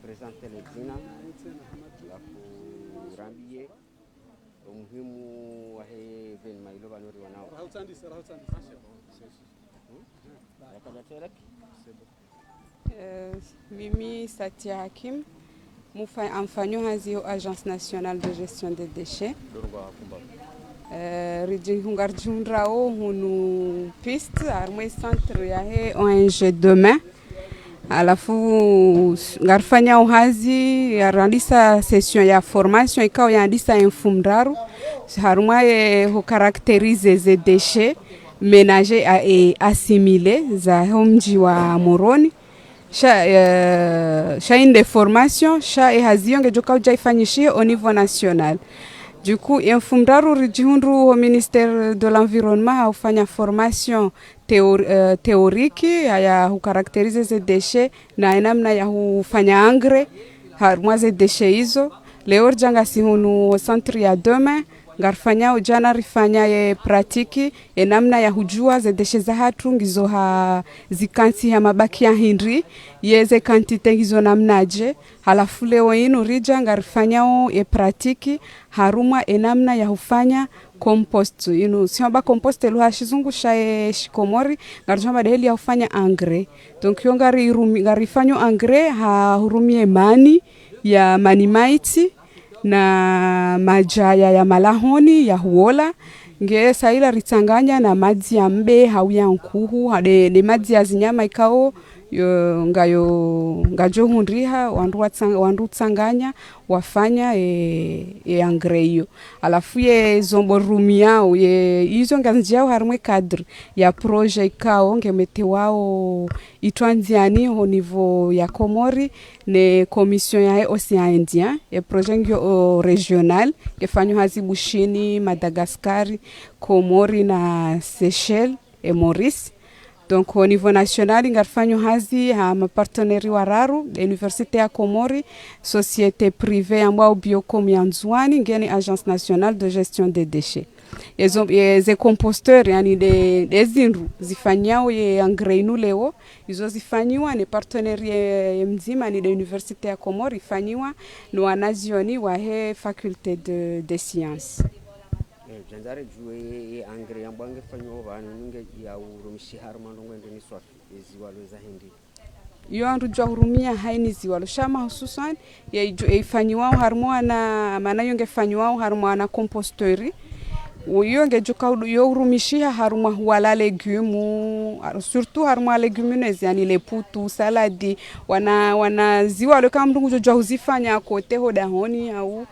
Presente jina la kurambie umuhimu wa evenema ilo banori wanao. Mimi Satia Hakim, mfanyakazi wa Agence Nationale de Gestion des Déchets. Rijihungarjundrao hunu piste armwe centre ya ONG Demain. Alafu ngarfanya uhazi yarandisa session ya formation ikao yandisa infumdaru harumwa ho caractériser les déchets ménagers et assimilés za mji wa Moroni sha inde formation sha hazionge joka ujaifanyishie au niveau national. Du coup, infumdaru rijihundru au ministère de l'environnement haufanya formation théorique ya hukarakterize ze déchets na namna ya hufanya engrais harumwa ze déchets hizo. Leo janga sihunu centre ya Demain ngarfanya ujana rifanya ye pratiki namna ya hujua ze déchets za hatu ngizo zikansi ya mabaki ya hindri yeze kantite hizo namnaje. Halafu leo inu rija ngarfanya ye pratiki harumwa namna ya hufanya compost. Siamba compost luha shizungu shae shikomori ngarjamba deheli ya hufanya engrais. Donc yo ngarifanyo engrais hurumie mani ya manimaiti na majaya ya malahoni ya huola nge saila ritanganya na maji ya mbe hauya nkuhu hade maji ya zinyama ikao ngajo hundriha wandu tsanganya wafanya engrais hiyo. Alafu ye zombo rumiao ye hizo nganjiao harumwe cadre ya projet ikao ngemete wao itwanziani au niveau ya Komori ne commission ya Océan Indien et projet ngio regional kefanyo hazi Bushini, Madagascar, Komori na Seychelles et Maurice. Donc au niveau national ngarfanyo hazi ma partenaire wararu université ya Komori, société privée ambao Biocom ya Nzwani ngeni Agence Nationale de Gestion des Déchets. Ze composteurs yani de zinru zifanyao ye engrais leo izo zifanyiwa ni partenaire mzima ni de université ya Komori ifanywa ni wanazioni wa he faculté de sciences. Jandare juwe engrais yambwange fanyo banu nge ya urumishi haruma ndongwende ni swafi eziwalo za hindi yo andu hurumia haini ziwalo shama hususan ya ifanywa harumwa na maana yonge fanywa harumwa na composterie uyo ngejuka yo urumishia harumwa wala legume surtout harumwa legumineuses yani le putu saladi wana ziwalo kama mndungu jojo huzifanya kote hodahoni au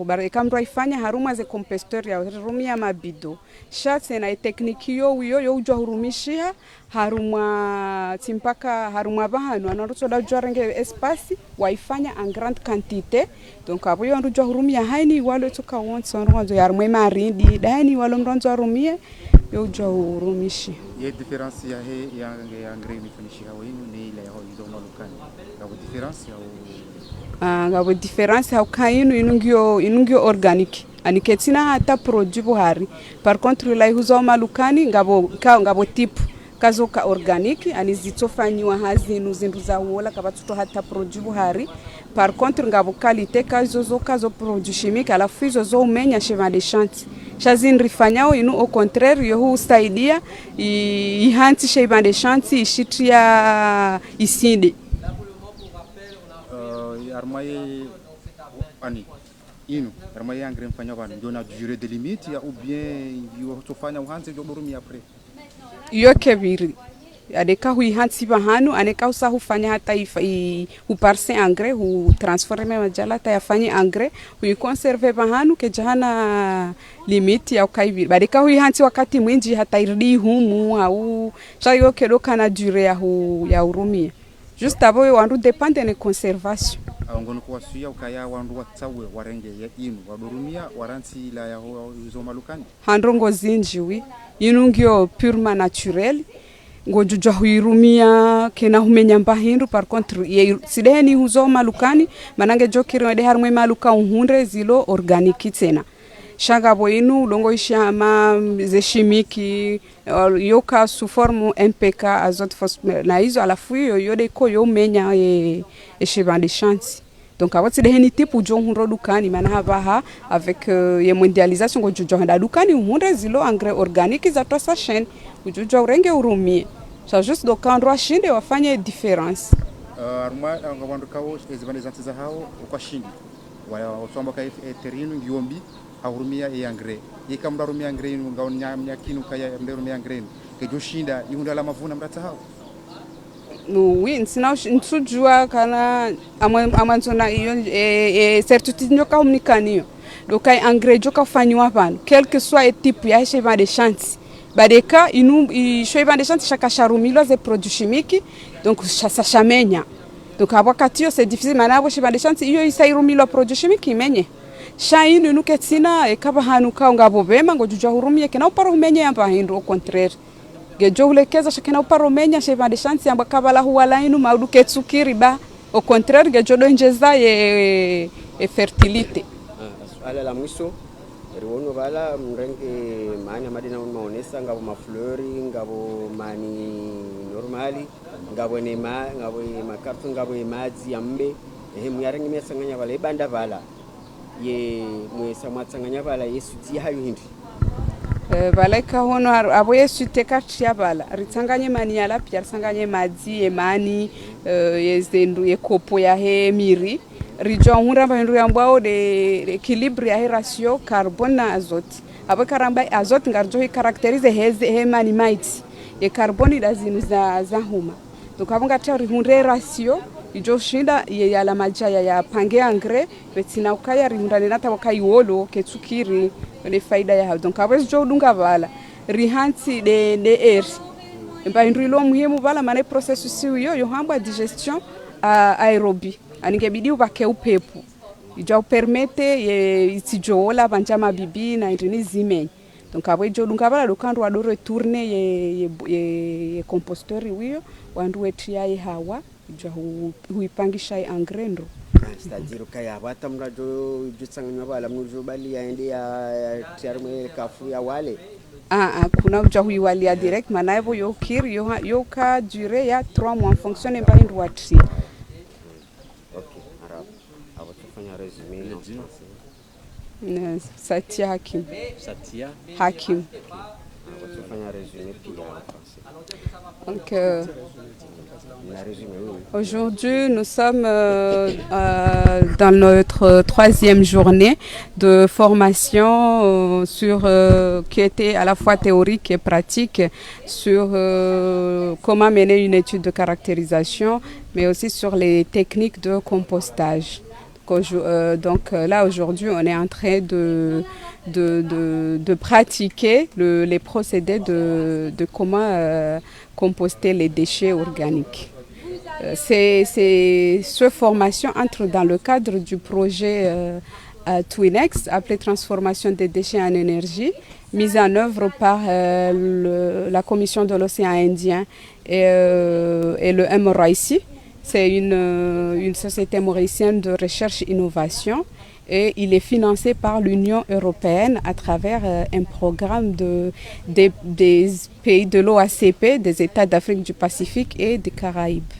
baraka mtu aifanya haruma ze composteur ya rumia mabido shatse na tekniki yo ujo hurumishia haruma timpaka haruma bahanu anaruto da jwarenge espace waifanya en grande quantité. Donc abo yo ndu hurumia haini walo toka wonso nronzo ya rumwe marindi dani walo mronzo harumie yo ujo hurumishi ye difference ya he ya engrais mifanishi hawo inu ni ile ya hizo malukani na difference ya ngabo difference haukainu inungio organique aniketina hata produit buhari. Par contre la huzo malukani ngabo type kazoka organique anizitofanywa hazinu zindu za wola kabatuto hata produit buhari. Par contre ngabo qualité kazo produit chimique alafu hizo zo umenya cheva de chantier shazin rifanyao inu au contraire yo husaidia ihanti cheva de chantier ishitria isinde armaye ani inu armaye engrais mfanya bana ndio na durée de limite ya ou bien yo tofanya uhanze ndio dorumi après yo kebiri adeka huihansi bahanu aneka usahu fanya hata uparse engrais hu transformer majala ta yafanye engrais hu conserver bahanu ke jahana limite ya ukaibiri badeka huihansi wakati mwingi hata irudi humu au chayo kedoka na durée ya urumia juste abo wandu depende ne conservation ngono kwa suya ukaya wandu watsawe warenge ya inu wadurumia waranti la ya hizo malukani handrongo zinjiwi inungio purement naturel ngojujwa huirumia kena humenya mbahindu. Par contre sideni huzo malukani manange jokiro de harmwe maluka unhunde zilo organique tena shangabo inu udongo ishama ze chimiki yoka sous forme MPK azote phosphate na hizo alafu hiyo yode ko yomenya esheba de chantier. Donc avant c'est des unités pour John Hunro Dukani manaha avec la mondialisation ngo John da Dukani hunde zilo engrais organique za tosa chaîne ujujo renge urumie. Ça juste donc endroit shinde wafanye différence. Arma ngabandu kawo ezibandezanti za hao kwa shindi. Wala wasomba ka terreno ngiombi ahurumia engrais. Yikamda rumia engrais ngao nyamnya kinu kaya mderumia engrais. Ke joshinda ihunda la mavuna mrata hao. Oui, sinon nsujua kana amanzona iyo certitude nyoka umnikaniyo dokai engrais joka fanywa pano quel que soit le type ya cheva de chantier badeka inu cheva de chantier chaque charumilo ze produits chimiques donc ça chamenya donc abakati yo c'est difficile manabo cheva de chantier iyo isairumilo produits chimiques menye shaini nuketina ekaba hanuka ngabo bema ngojujwa hurumie kena uparo menye yamba hindu au contraire gejoulekeza shakena uparomenya cheva de chantier amba kabala huwala inu maudu ketsukiri ba au contraire gejodo njeza ye fertilité ala la mwiso riwono bala mrenge mani amadina maonesa ngabo maflori ngabo mani normali ngabo nema ngabo makarto ngabo maji ambe muyarengi mesanganya bala ibanda bala ye mwesa matsanganya bala yesuti hayo hindi balaika hono abo yesu tekachia bala ritsanganye mani yala pia ritsanganye maji emani yezendu yekopo ya he miri rijo hunda bandu yambao de équilibre ya ratio carbone na azote abo karamba azote ngarjo caractérise he mani might ye carbone lazima za huma donc abo ngatari hunde ratio ijo shinda ye yala majaya ya pange engrais betina ukaya rihunda nata wakai wolo ketsukiri ne faida ya donc abes jo dunga bala rihanti de air mba indrilo muhimu bala mane processus yo hamba digestion aérobie aningebidi ubake upepo ija permete ye itijola banjama bibi na indini zimen donc abo jo dunga bala dokandwa do retourner ye composteur wiyo wandu wetia ye hawa ija huipangisha engrais ndo c'est-à-dire kaya wata mrajo jutsanganywa bala mnujo bali yaende ya tiarme kafu ya wale kuna uja huiwalia direct manaivo yo kir yo ka durer ya 3 mois en fonction de bahindu watri. OK, arabe abo tufanya resume no Satia Hakim. Satia Hakim. Abo tufanya resume pia en français. Donc résumé, oui. Aujourd'hui, nous sommes dans notre 3e journée de formation qui était à la fois théorique et pratique sur comment mener une étude de caractérisation, mais aussi sur les techniques de compostage. Donc là, aujourd'hui, on est en train de pratiquer les procédés de comment composter les déchets organiques. Cette formation entre dans le cadre du projet Twinex, appelé Transformation des déchets en énergie, mise en œuvre par la Commission de l'océan Indien et le MRIC. C'est une société mauricienne de recherche et innovation et il est financé par l'Union européenne à travers un programme des pays de l'OACP, des États d'Afrique du Pacifique et des Caraïbes.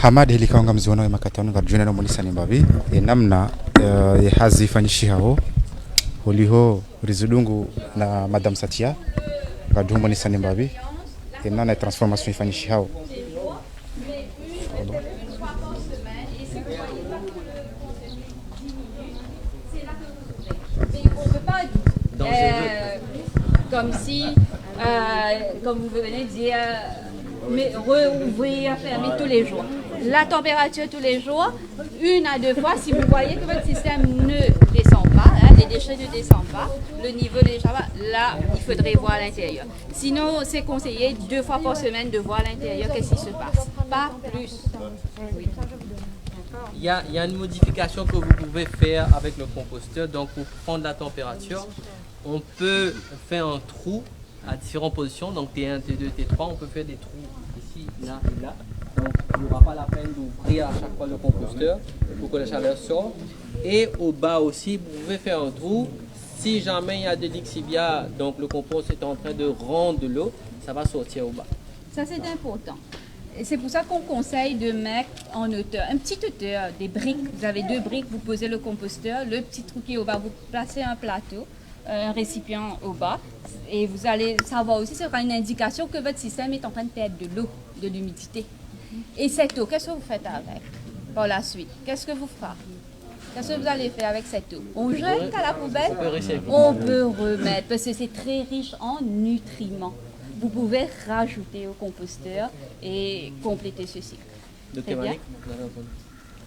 Hamad Helikaonga mziwana wa makatano ngarjuna na monisa nimbabi namna hazi fanyishi hao holiho rizudungu na Madame Satia ngarjuna monisa nimbabi nana transformation fanyishi hao comme si comme vous venez de dire mais rouvrir, fermer tous les jours. La température tous les jours, 1 à 2 fois, si vous voyez que votre système ne descend pas, les déchets ne descendent pas, le niveau des déchets, là, il faudrait voir à l'intérieur. Sinon, c'est conseillé 2 fois par semaine de voir à l'intérieur qu'est-ce qui se passe. Pas plus. Oui. Il y a une modification que vous pouvez faire avec le composteur. Donc, pour prendre la température, on peut faire un trou à différentes positions, donc T1, T2, T3, on peut faire des trous ici, là et là. Donc il n'y aura pas la peine d'ouvrir à chaque fois le composteur pour que la chaleur sorte. Et au bas aussi, vous pouvez faire un trou. Si jamais il y a de l'ixivia, donc le compost est en train de rendre de l'eau, ça va sortir au bas. Ça, c'est important. Et c'est pour ça qu'on conseille de mettre en hauteur, un petit hauteur, des briques. Vous avez 2 briques, vous posez le composteur, le petit trou qui est au bas, vous placez un plateau, un récipient au bas. Et vous allez savoir aussi, ce sera une indication que votre système est en train de perdre de l'eau, de l'humidité. Et cette eau, qu'est-ce que vous faites avec par la suite? Qu'est-ce que vous ferez? Qu'est-ce que vous allez faire avec cette eau? On jette à la poubelle? On peut remettre, parce que c'est très riche en nutriments. Vous pouvez rajouter au composteur et compléter ce cycle. Docteur bien. Malik, vous avez entendu?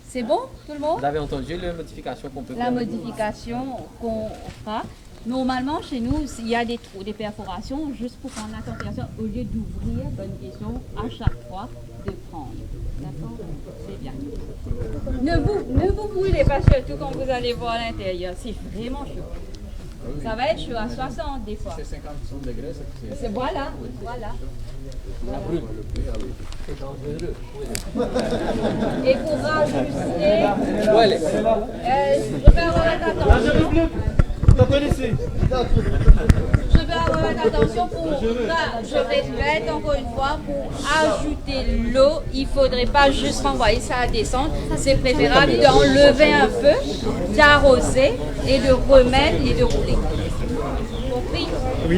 C'est bon, tout le monde? Vous avez entendu la modification qu'on peut La faire? modification qu'on fera. Normalement, chez nous, il y a des trous, des perforations, juste pour prendre la température, au lieu d'ouvrir, bonne question, à chaque fois, de prendre. D'accord? C'est bien. Ne vous brûlez pas, surtout quand vous allez voir à l'intérieur. C'est vraiment chaud. Ça va être chaud à 60 des fois. C'est 50 degrés, ça C'est voilà. Et pour rajuster, Ouais, je vais avoir attention. Je vais avoir attention pour, je répète encore une fois, pour ajouter l'eau, il ne faudrait pas juste renvoyer ça à descendre. C'est préférable d'enlever un peu, d'arroser et de remettre et de rouler. Compris?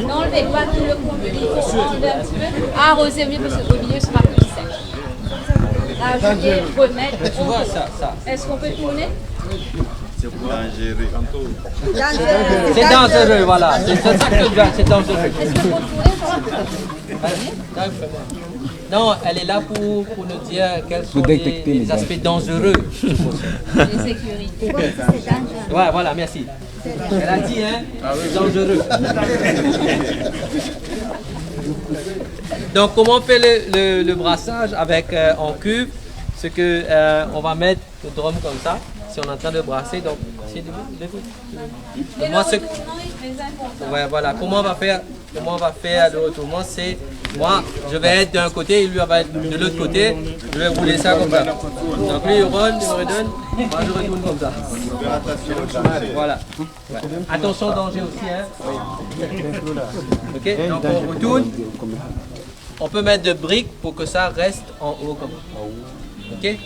N'enlevez pas tout le contenu, il faut enlever un petit peu, arroser mieux parce que au milieu sera plus sec. Ajouter, remettre. tu vois ça. Est-ce qu'on peut tourner? C'est dangereux, voilà. C'est ça que je veux, c'est dangereux. Est-ce que pour tourner, Non, elle est là pour nous dire quels sont les aspects dangereux. les sécurités. Ouais, voilà, merci. Elle a dit, hein, c'est dangereux. Donc, comment on fait le brassage avec en cuve? C'est que on va mettre le drum comme ça. Si on est en train de brasser, donc c'est de moi ce ouais, voilà. Comment on va faire le retournement? C'est moi je vais être d'un côté et lui va être de l'autre côté. Je vais rouler ça comme ça. Donc lui il redonne, moi je retourne comme ça. Voilà. Ouais. Attention danger aussi, hein. Ok, donc on retourne. On peut mettre de briques pour que ça reste en haut comme ça. Ok.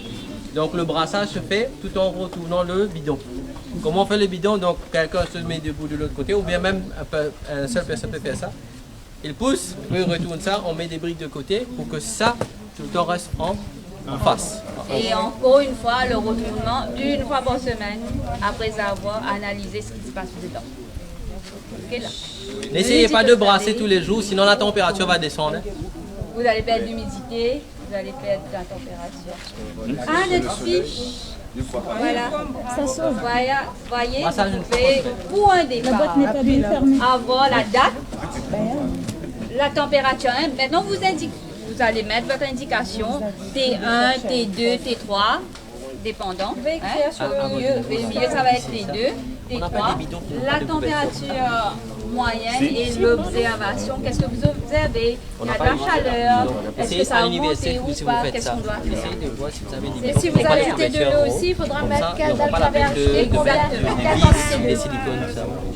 Donc le brassage se fait tout en retournant le bidon. Comment on fait le bidon? Donc quelqu'un se met debout de l'autre côté ou bien même une seule personne peut faire ça. Il pousse, il retourne ça, on met des briques de côté pour que ça tout le temps reste en face. Et encore une fois, le retournement une fois par semaine après avoir analysé ce qui se passe dedans. Ok, là. N'essayez pas de brasser tous les jours, sinon la température va descendre. Vous allez perdre l'humidité, vous allez perdre la température. Notre fiche. Voilà, ça sauve. Voyez, vous pouvez, pour un départ, avoir la date, la température. Maintenant, vous allez mettre votre indication T1, T2, T3, dépendant. Vous pouvez écrire sur le milieu, ça va être T2, T3. La température moyenne et l'observation. Qu'est-ce que vous observez? Il y a de la chaleur. Est-ce que ça a monté ou pas? Qu'est-ce qu'on doit faire? Et si vous ajoutez de l'eau aussi, il faudra mettre quelle date vous avez ajouté, quelle quantité.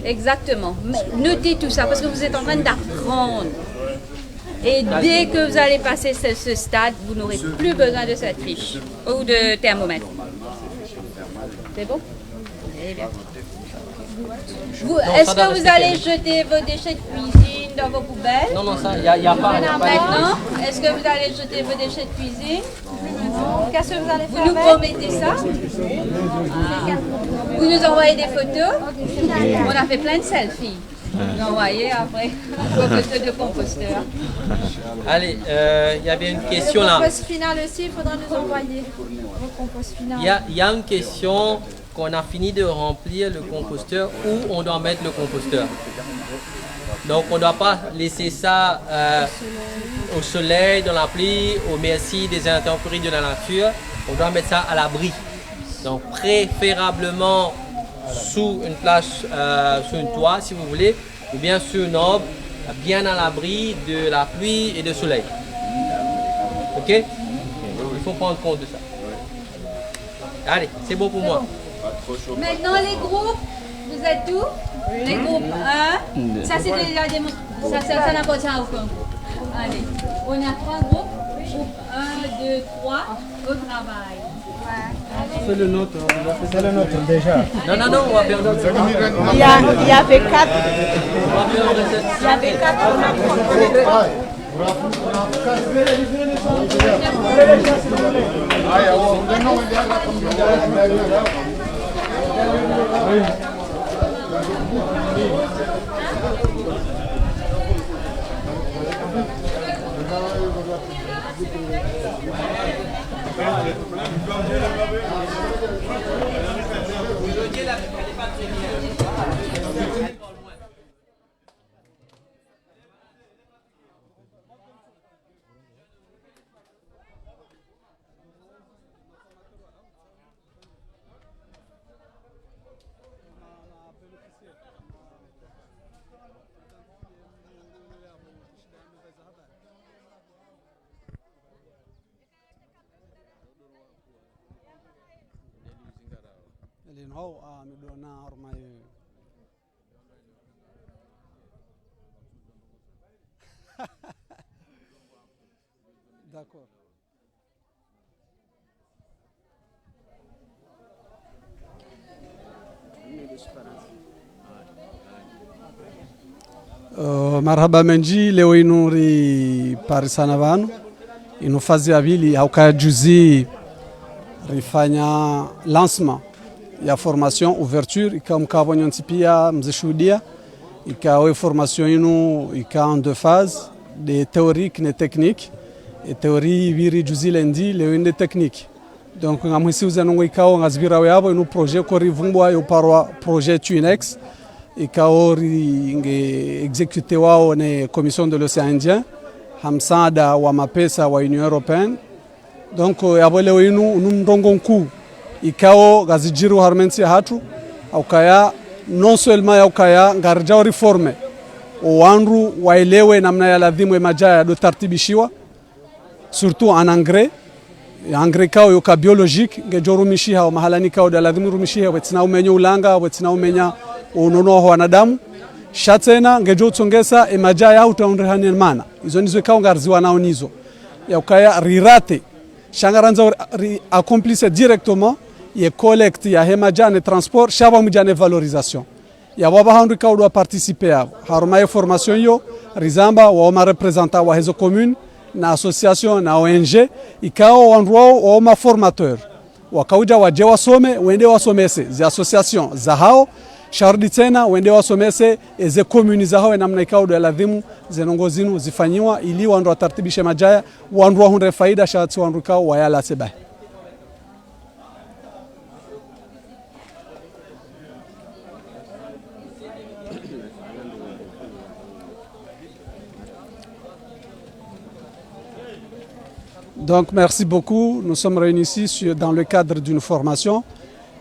Exactement. Notez tout ça parce que vous êtes en train d'apprendre. Et dès que vous allez passer ce stade, vous n'aurez plus besoin de cette fiche ou de thermomètre. C'est bon? Eh bien. Est-ce que vous allez jeter vos déchets de cuisine dans vos poubelles? Non, ça, il n'y a pas. Maintenant, est-ce que vous allez jeter vos déchets de cuisine? Qu'est-ce que vous allez faire? Vous nous promettez ça? Vous nous envoyez des photos? On a fait plein de selfies. Vous envoyez après vos photos de composteur. Allez, il y avait une question là. Le compost final aussi, il faudra nous envoyer vos compost final. Il y a une question qu'on a fini de remplir le composteur, où on doit mettre le composteur. Donc on ne doit pas laisser ça au soleil, dans la pluie, au merci des intempéries de la nature. On doit mettre ça à l'abri. Donc préférablement sous une plage, sous une toit si vous voulez, ou bien sur une arbre, bien à l'abri de la pluie et du soleil. Ok? Il faut prendre compte de ça. Allez, c'est bon pour moi. Maintenant, les groupes, vous êtes tous les groupes 1, ça c'est déjà démontré, ça n'appartient à aucun groupe. Allez, on a 3 groupes, groupe 1, 2, 3, au travail. C'est le nôtre déjà. Non, on va faire notre. Il y avait 4. Il y avait 4. D'accord. Marhaba menji leo inu ri parisana vanu inu fazi ya vili hauka juzi rifanya lancement ya formation ouverture ika mkavo nyonsi pia mzishuhudia ikawe formation inu ika en 2 phases de théorique ne technique et théorie viri juzi lendi leo inde technique donc ngamwisi uzanungu ikao ngazibira yabo inu projet ko rivumbwa yo parwa projet Tuinex ikao nge exécuté wao ne commission de l'océan Indien hamsada wa mapesa wa Union Européenne donc yabo leo inu ndongo nkuu ikao gazijiru harmensi hatu aukaya non seulement yaukaya ngarjao reforme wandu waelewe namna ya ladhimu majaya do tartibishiwa surtout en engrais kao yoka biologique ngejorumishi hao mahalani kao da ladhimu rumishi hao wetina umenya ulanga wetina umenya unono wanadamu shatena ngejotsongesa majaya utaonderhania mana izo nizo kao ngarziwa nao nizo yaukaya rirate shangaranza accomplisse directement ye collecte ya hemajane transport shaba mujane valorisation ya baba handu ka do participer abo haruma formation yo rizamba wa ma representant wa hizo commune na association na ONG ikao wanrwa wa ma formateur wakauja waje wasome wende wasomese za association za hao shardi tena wende wasomese eze commune za hao namna ikao do ladhimu zenongozinu zifanyiwa ili wandu watartibishe majaya wandu hunde faida shati wandu kao wayala sebai. Donc merci beaucoup. Nous sommes réunis ici dans le cadre d'une formation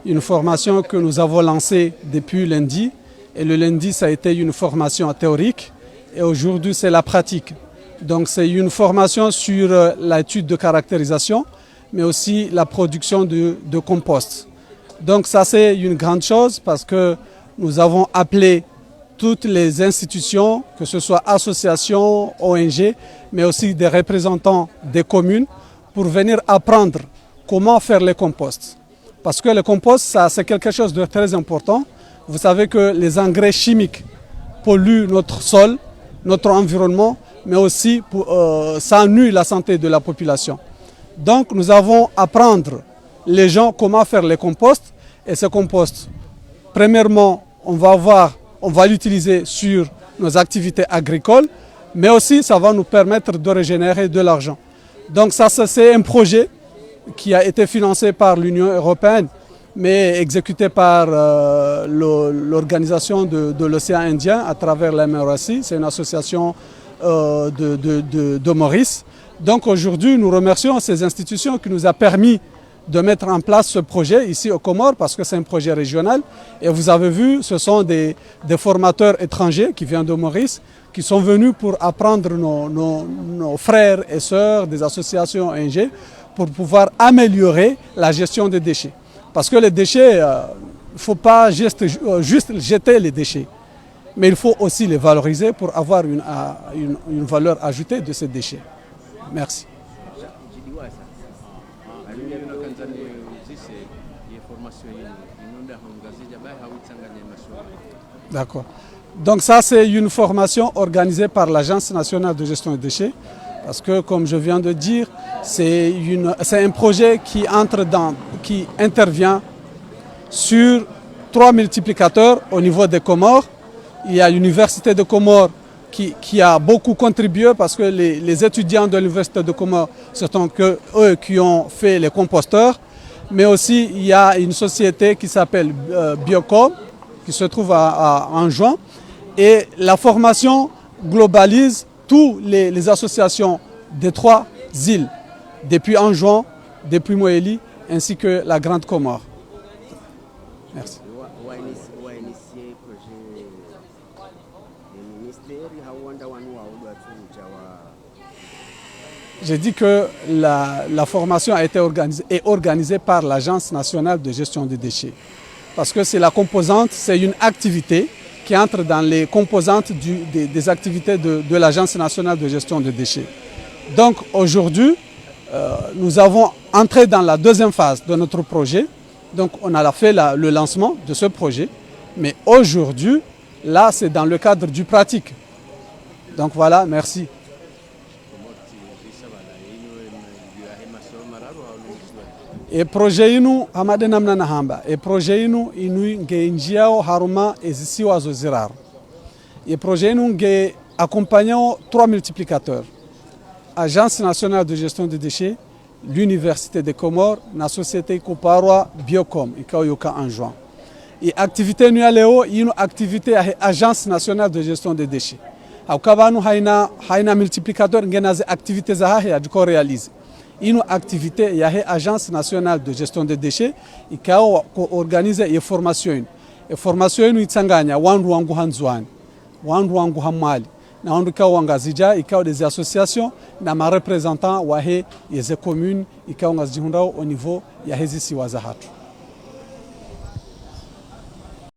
que nous avons lancée depuis lundi. Et le lundi, ça a été une formation théorique et aujourd'hui, c'est la pratique. Donc c'est une formation sur l'étude de caractérisation, mais aussi la production de compost. Donc ça, c'est une grande chose parce que nous avons appelé toutes les institutions, que ce soit associations, ONG, mais aussi des représentants des communes, pour venir apprendre comment faire les composts. Parce que le compost, ça, c'est quelque chose de très important. Vous savez que les engrais chimiques polluent notre sol, notre environnement, mais aussi ça nuit la santé de la population. Donc nous avons apprendre les gens comment faire les composts. Et ce compost, premièrement, on va l'utiliser sur nos activités agricoles, mais aussi ça va nous permettre de régénérer de l'argent. Donc ça, c'est un projet qui a été financé par l'Union européenne, mais exécuté par l'organisation de l'océan Indien à travers la MRC. C'est une association de Maurice. Donc aujourd'hui, nous remercions ces institutions qui nous ont permis de mettre en place ce projet ici aux Comores parce que c'est un projet régional. Et vous avez vu, ce sont des formateurs étrangers qui viennent de Maurice, qui sont venus pour apprendre nos frères et sœurs des associations ONG pour pouvoir améliorer la gestion des déchets. Parce que les déchets, faut pas juste jeter les déchets, mais il faut aussi les valoriser pour avoir une valeur ajoutée de ces déchets. Merci. D'accord. Donc ça, c'est une formation organisée par l'Agence nationale de gestion des déchets, parce que, comme je viens de dire, c'est un projet qui intervient sur 3 multiplicateurs au niveau des Comores. Il y a l'Université de Comores qui a beaucoup contribué, parce que les étudiants de l'Université de Comores, ce sont eux qui ont fait les composteurs. Mais aussi, il y a une société qui s'appelle Biocom, qui se trouve à Anjouan. Et la formation globalise toutes les associations des 3 îles, depuis Anjouan, depuis Moélie, ainsi que la Grande Comore. Merci. J'ai dit que la formation a été organisée par l'Agence nationale de gestion des déchets. Parce que c'est la composante, c'est une activité qui entre dans les composantes des activités de l'Agence nationale de gestion des déchets. Donc aujourd'hui, nous avons entré dans la deuxième phase de notre projet. Donc on a fait le lancement de ce projet. Mais aujourd'hui, là, c'est dans le cadre du pratique. Donc voilà, merci. E projet inu amade namna na hamba e projet inu nge njiao haruma ezisiwa zoziraro e projet inu nge accompagnant 3 multiplicateurs: Agence nationale de gestion des déchets, l'Université des Comores, la société Coparwa Biocom ikao yoka Anjouan. E activité nu leo inu activité ya Agence nationale de gestion des déchets. Akabanu haina multiplicateur ngenaze activités za hahe adiko réaliser. Une activité, il y a l'Agence nationale de gestion des déchets qui a organisé une formation. Et formation yi tsanganya wandu wangu hanzwani, wandu wangu hamali, na wandu ka wangazija ikawa des associations na ma représentants wa he yeze communes ikawa ngazihundao au niveau ya hezi siwaza hatu.